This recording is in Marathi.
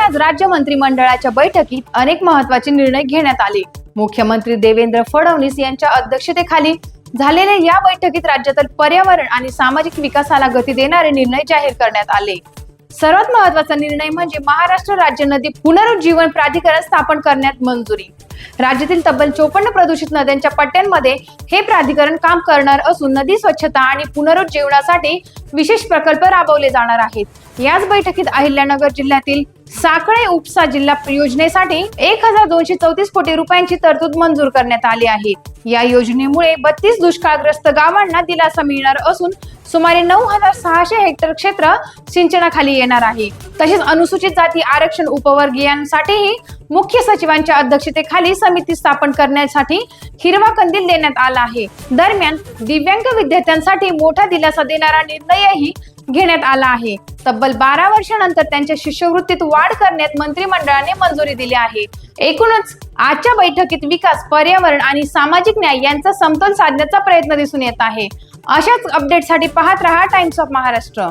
आज राज्य मंत्रिमंडळाच्या बैठकीत अनेक महत्त्वाचे निर्णय घेण्यात आले। मुख्यमंत्री देवेंद्र फडणवीस यांच्या अध्यक्षतेखाली झालेल्या या बैठकीत राज्यातील पर्यावरण आणि सामाजिक विकासाला गती देणारे निर्णय जाहीर करण्यात आले। सर्वात महत्त्वाचा निर्णय म्हणजे महाराष्ट्र राज्य नदी पुनरुज्जीवन प्राधिकरण स्थापन करण्यात मंजुरी। राज्यातील तब्बल 54 प्रदूषित नद्यांच्या पट्ट्यांमध्ये हे प्राधिकरण काम करणार असून नदी स्वच्छता आणि पुनरुज्जीवनासाठी विशेष प्रकल्प राबवले जाणार आहेत। याच बैठकीत अहिल्यानगर जिल्ह्यातील साखळे उपसा जिल्हा योजनेसाठी 1234 कोटी रुपयांची तरतूद मंजूर करण्यात आली आहे। या योजनेमुळे 32 दुष्काळग्रस्त गावांना दिलासा मिळणार असून सुमारे 9600 हेक्टर क्षेत्र सिंचनाखाली येणार आहे। तसेच अनुसूचित जाती आरक्षण उपवर्गीयांसाठीही मुख्य सचिवांच्या अध्यक्षतेखाली समिती स्थापन करण्यासाठी हिरवा कंदील देण्यात आला आहे। दरम्यान दिव्यांग विद्यार्थ्यांसाठी मोठा दिलासा देणारा निर्णयही घेण्यात आला आहे। तब्बल 12 वर्षांनंतर त्यांच्या शिष्यवृत्तीत वाढ करण्यात मंत्रिमंडळाने मंजुरी दिली आहे। एकूणच आजच्या बैठकीत विकास, पर्यावरण आणि सामाजिक न्याय यांचा समतोल साधण्याचा प्रयत्न दिसून येत आहे। अशाच अपडेटसाठी पाहत रहा टाइम्स ऑफ महाराष्ट्र।